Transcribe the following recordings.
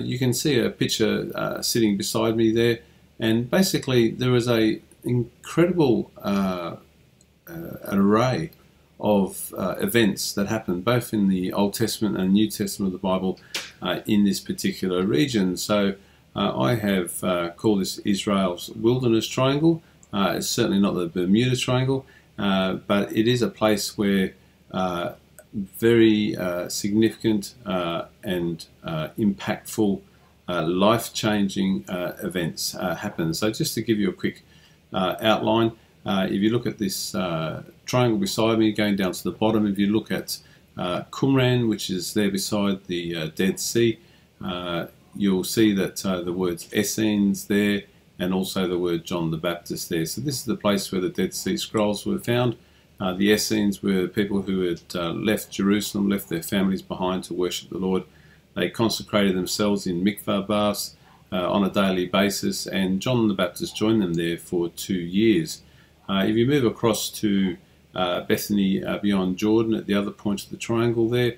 You can see a picture sitting beside me there, and basically there is a incredible an array of events that happen both in the Old Testament and New Testament of the Bible in this particular region. So I have called this Israel's Wilderness Triangle. It's certainly not the Bermuda Triangle, but it is a place where very significant and impactful, life-changing events happen. So just to give you a quick outline, if you look at this triangle beside me going down to the bottom, if you look at Qumran, which is there beside the Dead Sea, you'll see that the words Essenes there, and also the word John the Baptist there. So this is the place where the Dead Sea Scrolls were found. The Essenes were people who had left Jerusalem, left their families behind to worship the Lord. They consecrated themselves in mikvah baths on a daily basis, and John the Baptist joined them there for 2 years. If you move across to Bethany beyond Jordan at the other point of the triangle there,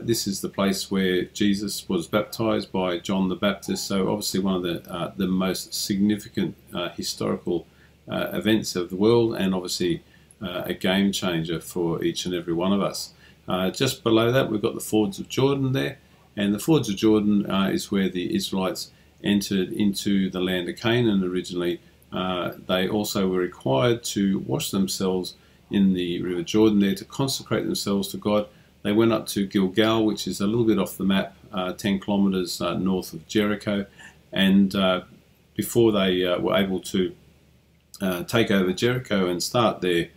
this is the place where Jesus was baptized by John the Baptist. So obviously one of the most significant historical events of the world, and obviously a game changer for each and every one of us. Just below that we've got the Fords of Jordan there, and the Fords of Jordan is where the Israelites entered into the land of Canaan originally. They also were required to wash themselves in the River Jordan there to consecrate themselves to God. They went up to Gilgal, which is a little bit off the map, 10 kilometers north of Jericho, and before they were able to take over Jericho and start their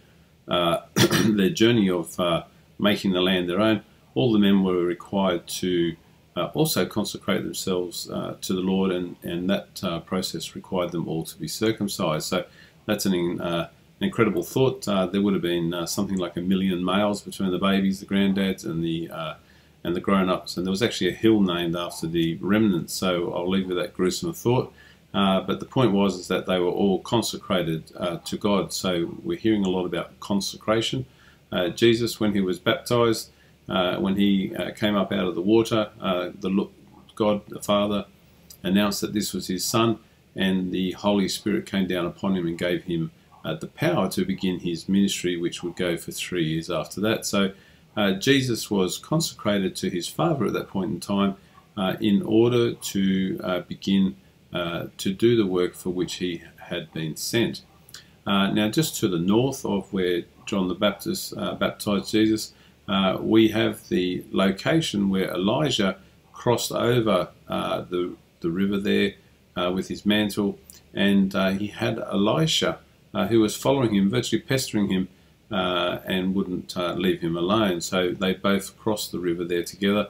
their journey of making the land their own, all the men were required to also consecrate themselves to the Lord, and that process required them all to be circumcised. So that's an incredible thought. There would have been something like 1 million males between the babies, the granddads, and the grown-ups, and there was actually a hill named after the remnants. So I'll leave you with that gruesome thought. But the point was that they were all consecrated to God. So we're hearing a lot about consecration. Jesus, when he was baptized, when he came up out of the water, God the Father announced that this was his Son, and the Holy Spirit came down upon him and gave him the power to begin his ministry, which would go for 3 years after that. So Jesus was consecrated to his Father at that point in time in order to begin to do the work for which he had been sent. Now, just to the north of where John the Baptist baptized Jesus, we have the location where Elijah crossed over the river there with his mantle, and he had Elisha who was following him, virtually pestering him, and wouldn't leave him alone. So they both crossed the river there together,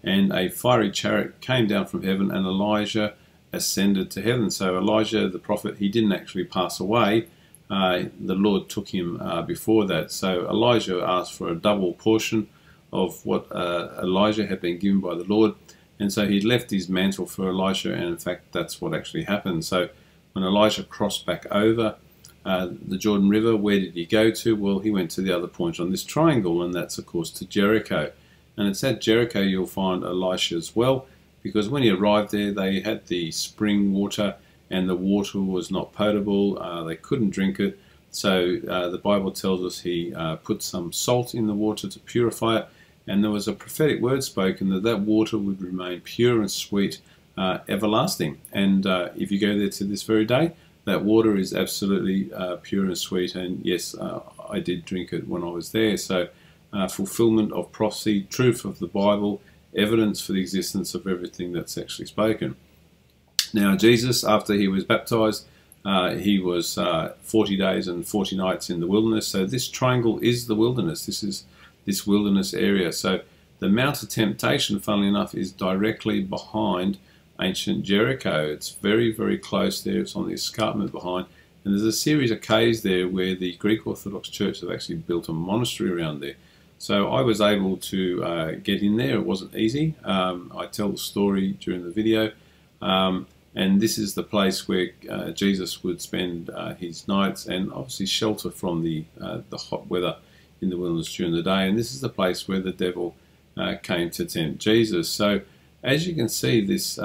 and a fiery chariot came down from heaven, and Elijah ascended to heaven. So Elijah the prophet, he didn't actually pass away. The Lord took him before that. So Elijah asked for a double portion of what Elijah had been given by the Lord, and so he left his mantle for Elisha, and in fact that's what actually happened. So when Elijah crossed back over the Jordan River, where did he go to? Well, he went to the other point on this triangle, and that's of course to Jericho. And it's at Jericho you'll find Elisha as well, because when he arrived there they had the spring water, and the water was not potable. They couldn't drink it. So the Bible tells us he put some salt in the water to purify it, and there was a prophetic word spoken that that water would remain pure and sweet, everlasting. And if you go there to this very day, that water is absolutely pure and sweet, and yes, I did drink it when I was there. So fulfillment of prophecy, truth of the Bible, evidence for the existence of everything that's actually spoken. Now Jesus, after he was baptized, he was 40 days and 40 nights in the wilderness. So this triangle is the wilderness. This is this wilderness area. So the Mount of Temptation, funnily enough, is directly behind ancient Jericho. It's very, very close there. It's on the escarpment behind. And there's a series of caves there where the Greek Orthodox Church have actually built a monastery around there. So I was able to get in there. It wasn't easy. I tell the story during the video. And this is the place where Jesus would spend his nights, and obviously shelter from the hot weather in the wilderness during the day. And this is the place where the devil came to tempt Jesus. So as you can see, this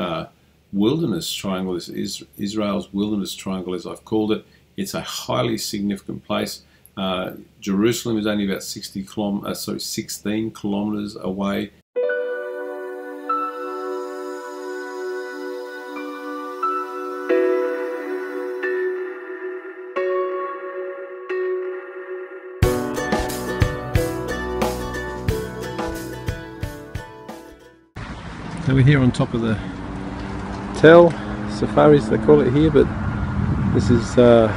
wilderness triangle, this is Israel's wilderness triangle, as I've called it. It's a highly significant place. Jerusalem is only about 16 kilometers away. So we're here on top of the Tel Safaris, they call it here, but this is on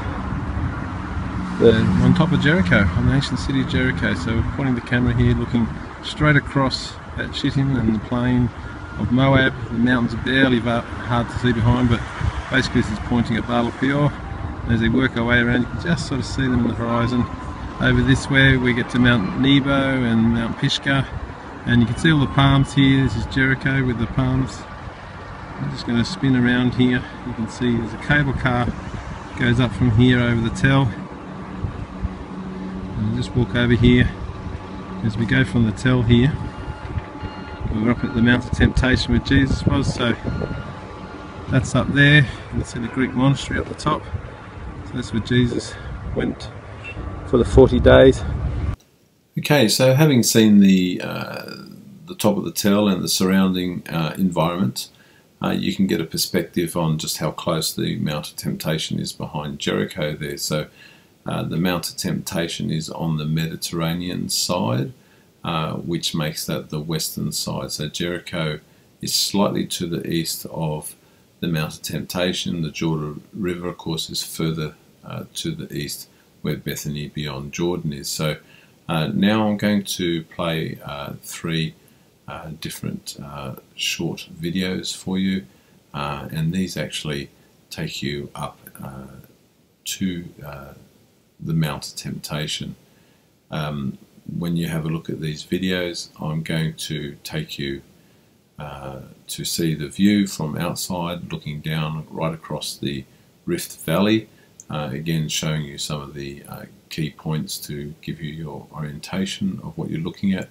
top of Jericho, on the ancient city of Jericho. So we're pointing the camera here, looking straight across at Shittim and the plain of Moab. The mountains are barely hard to see behind, but basically this is pointing at Baal Peor. As they work our way around, you can just sort of see them on the horizon. Over this way we get to Mount Nebo and Mount Pisgah. And you can see all the palms here. This is Jericho with the palms. I'm just going to spin around here. You can see there's a cable car goes up from here over the Tel. And I'll just walk over here as we go from the Tel here. We're up at the Mount of Temptation where Jesus was, so that's up there. You can see the Greek monastery at the top. So that's where Jesus went for the 40 days. Okay, so having seen the top of the Tel and the surrounding environment, you can get a perspective on just how close the Mount of Temptation is behind Jericho there. So the Mount of Temptation is on the Mediterranean side, which makes that the western side. So Jericho is slightly to the east of the Mount of Temptation. The Jordan River, of course, is further to the east, where Bethany beyond Jordan is. So now I'm going to play 3 different short videos for you, and these actually take you up to the Mount of Temptation. When you have a look at these videos, I'm going to take you to see the view from outside, looking down right across the Rift Valley, again showing you some of the key points to give you your orientation of what you're looking at.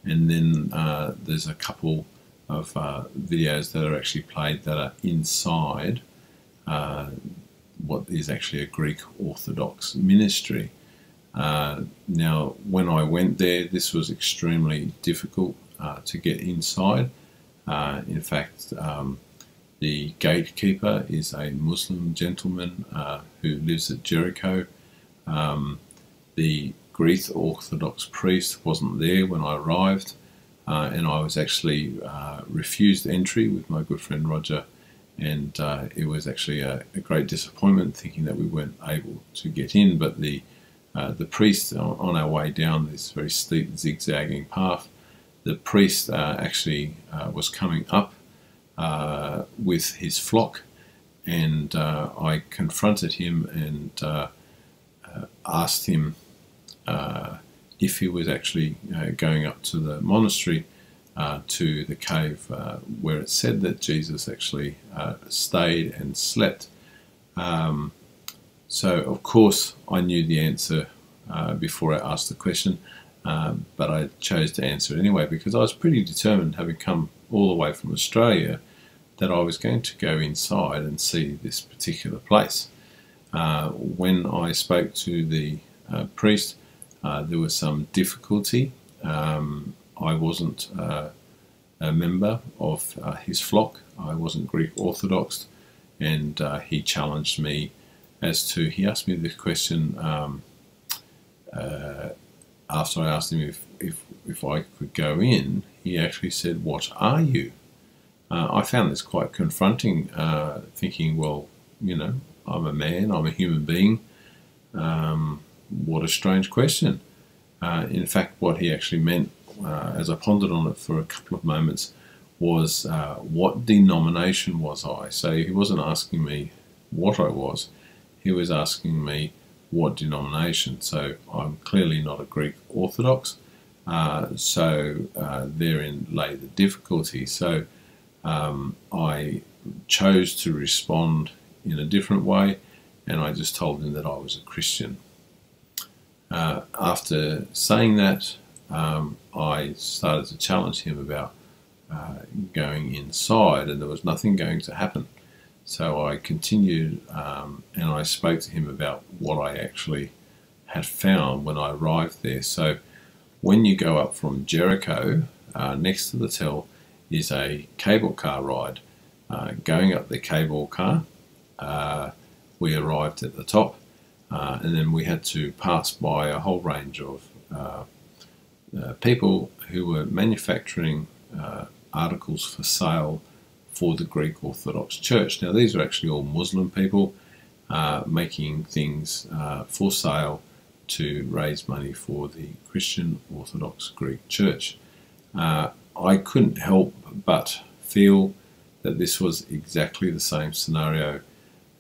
And then there's a couple of videos that are actually played that are inside what is actually a Greek Orthodox ministry. Now, when I went there, this was extremely difficult to get inside. In fact, the gatekeeper is a Muslim gentleman who lives at Jericho. The Greek Orthodox priest wasn't there when I arrived, and I was actually refused entry with my good friend Roger, and it was actually a great disappointment, thinking that we weren't able to get in. But the priest, on our way down this very steep zigzagging path, the priest actually was coming up with his flock, and I confronted him and asked him if he was actually going up to the monastery, to the cave where it said that Jesus actually stayed and slept. So of course I knew the answer before I asked the question, but I chose to answer it anyway, because I was pretty determined, having come all the way from Australia, that I was going to go inside and see this particular place. When I spoke to the priest, there was some difficulty. I wasn't a member of his flock. I wasn't Greek Orthodox, and he challenged me as to, he asked me the question after I asked him if I could go in. He actually said, "What are you?" I found this quite confronting, thinking, well, you know, I'm a man, I'm a human being. What a strange question. In fact, what he actually meant, as I pondered on it for a couple of moments, was what denomination was I? So he wasn't asking me what I was, he was asking me what denomination. So I'm clearly not a Greek Orthodox, so therein lay the difficulty. So I chose to respond in a different way, and I just told him that I was a Christian. After saying that, I started to challenge him about going inside, and there was nothing going to happen. So I continued, and I spoke to him about what I actually had found when I arrived there. So when you go up from Jericho, next to the Tell is a cable car ride. Going up the cable car, we arrived at the top, and then we had to pass by a whole range of people who were manufacturing articles for sale for the Greek Orthodox Church. Now these are actually all Muslim people making things for sale to raise money for the Christian Orthodox Greek Church. I couldn't help but feel that this was exactly the same scenario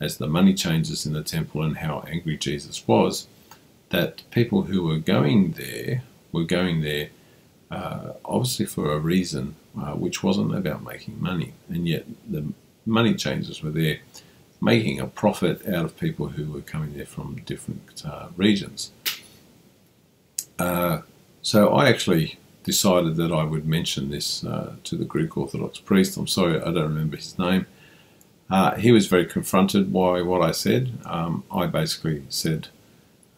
as the money changers in the temple and how angry Jesus was, that people who were going there obviously for a reason which wasn't about making money, and yet the money changers were there making a profit out of people who were coming there from different regions. So I actually decided that I would mention this to the Greek Orthodox priest. I'm sorry, I don't remember his name. He was very confronted by what I said. I basically said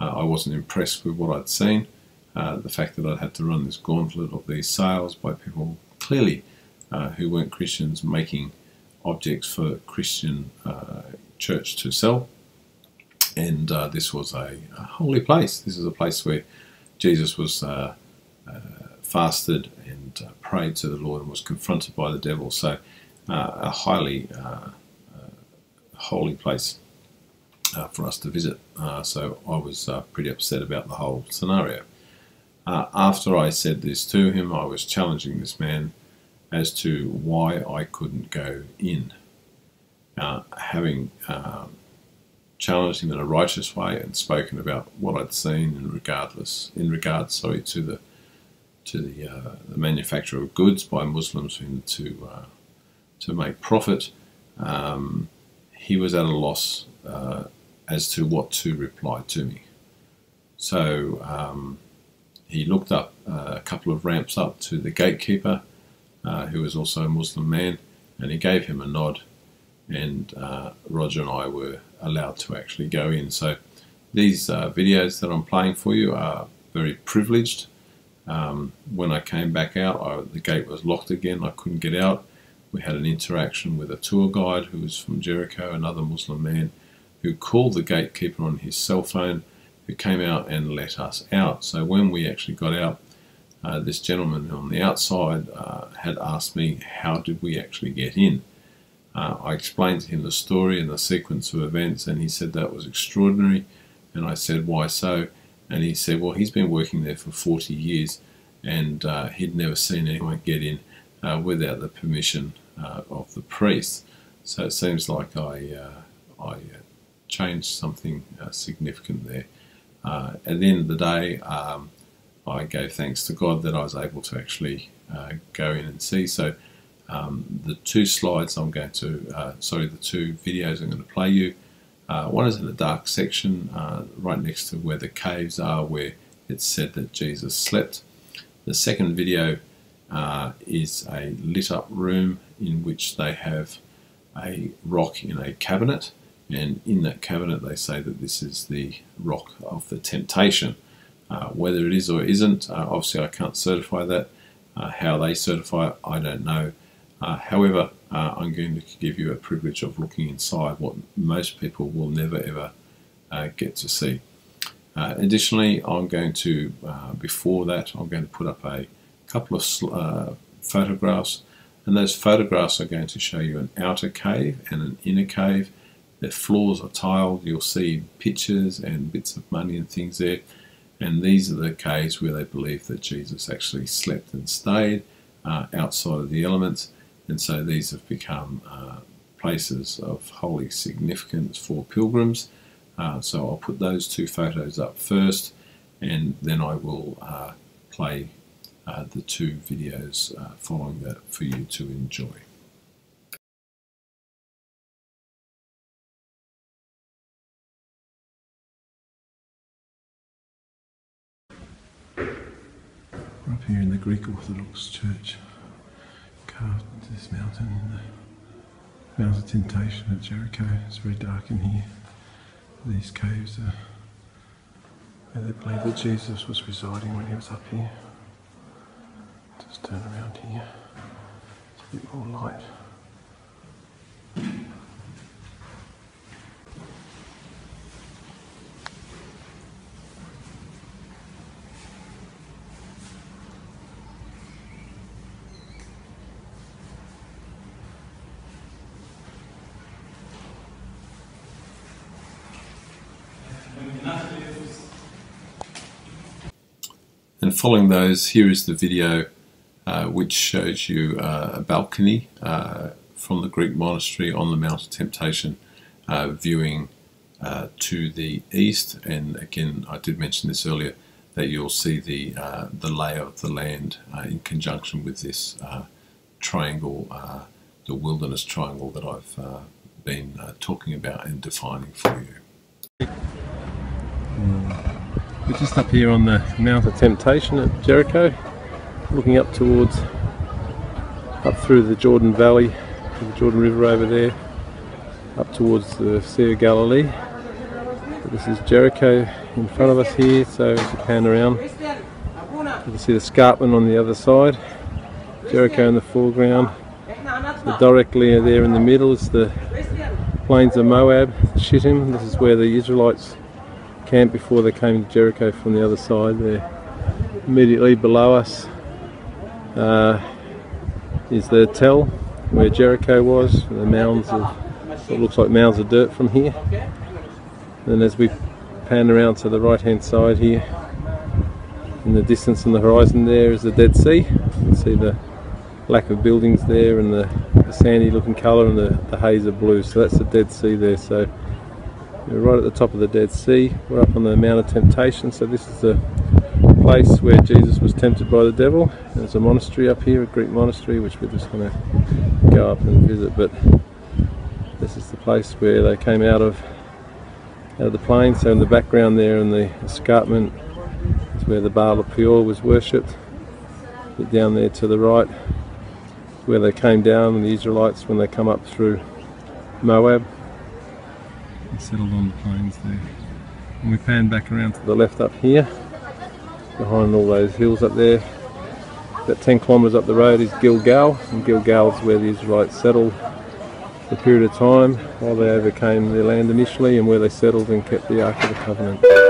I wasn't impressed with what I'd seen. The fact that I'd had to run this gauntlet of these sales by people clearly who weren't Christians making objects for Christian church to sell. And this was a holy place. This is a place where Jesus was fasted and prayed to the Lord and was confronted by the devil. So a highly holy place for us to visit. So I was pretty upset about the whole scenario. After I said this to him, I was challenging this man as to why I couldn't go in. Having challenged him in a righteous way and spoken about what I'd seen in regards to the manufacture of goods by Muslims to make profit, he was at a loss as to what to reply to me. So he looked up a couple of ramps up to the gatekeeper, who was also a Muslim man, and he gave him a nod, and Roger and I were allowed to actually go in. So these videos that I'm playing for you are very privileged. When I came back out, the gate was locked again. I couldn't get out. We had an interaction with a tour guide who was from Jericho, another Muslim man, who called the gatekeeper on his cell phone, who came out and let us out. So when we actually got out, this gentleman on the outside had asked me, how did we actually get in? I explained to him the story and the sequence of events, and he said that was extraordinary. And I said, why so? And he said, well, he's been working there for 40 years, and he'd never seen anyone get in without the permission of the priest. So it seems like I changed something significant there. At the end of the day, I gave thanks to God that I was able to actually go in and see. So the two slides I'm going to, the two videos I'm going to play you. One is in the dark section, right next to where the caves are, where it's said that Jesus slept. The second video is a lit up room in which they have a rock in a cabinet, and in that cabinet they say that this is the rock of the temptation. Whether it is or isn't, obviously I can't certify that. How they certify it, I don't know. However, I'm going to give you a privilege of looking inside what most people will never ever get to see. Additionally, I'm going to, before that, I'm going to put up a couple of photographs, and those photographs are going to show you an outer cave and an inner cave. Their floors are tiled. You'll see pictures and bits of money and things there, and these are the caves where they believe that Jesus actually slept and stayed outside of the elements. And so these have become places of holy significance for pilgrims. So I'll put those two photos up first, and then I will play the two videos following that for you to enjoy. We're up here in the Greek Orthodox Church. carved into this mountain, the Mount of Temptation at Jericho. It's very dark in here. These caves are where they believe that Jesus was residing when he was up here. Just turn around here. It's a bit more light. And following those, here is the video which shows you a balcony from the Greek monastery on the Mount of Temptation, viewing to the east. And again, I did mention this earlier, that you'll see the lay of the land in conjunction with this triangle, the wilderness triangle that I've been talking about and defining for you. We're just up here on the Mount of Temptation at Jericho, looking up through the Jordan Valley, the Jordan River over there, up towards the Sea of Galilee. So this is Jericho in front of us here, so as you pan around, you can see the escarpment on the other side, Jericho in the foreground. So directly there in the middle is the plains of Moab, Shittim. This is where the Israelites camped before they came to Jericho from the other side. There, immediately below us is the Tell, where Jericho was. The mounds of what looks like mounds of dirt from here. And as we pan around to the right hand side here, in the distance on the horizon there is the Dead Sea. You can see the lack of buildings there, and the sandy looking colour, and the haze of blue. So that's the Dead Sea there. So we're right at the top of the Dead Sea. We're up on the Mount of Temptation, so this is the place where Jesus was tempted by the devil. There's a monastery up here, a Greek monastery, which we're just going to go up and visit. But this is the place where they came out of the plain. So in the background there, in the escarpment, is where the Baal of Peor was worshipped. But down there to the right, where they came down, and the Israelites, when they come up through Moab, settled on the plains there. And we pan back around to the left up here, behind all those hills up there. About 10 kilometres up the road is Gilgal, and Gilgal is where the Israelites settled for a period of time while they overcame their land initially, and where they settled and kept the Ark of the Covenant.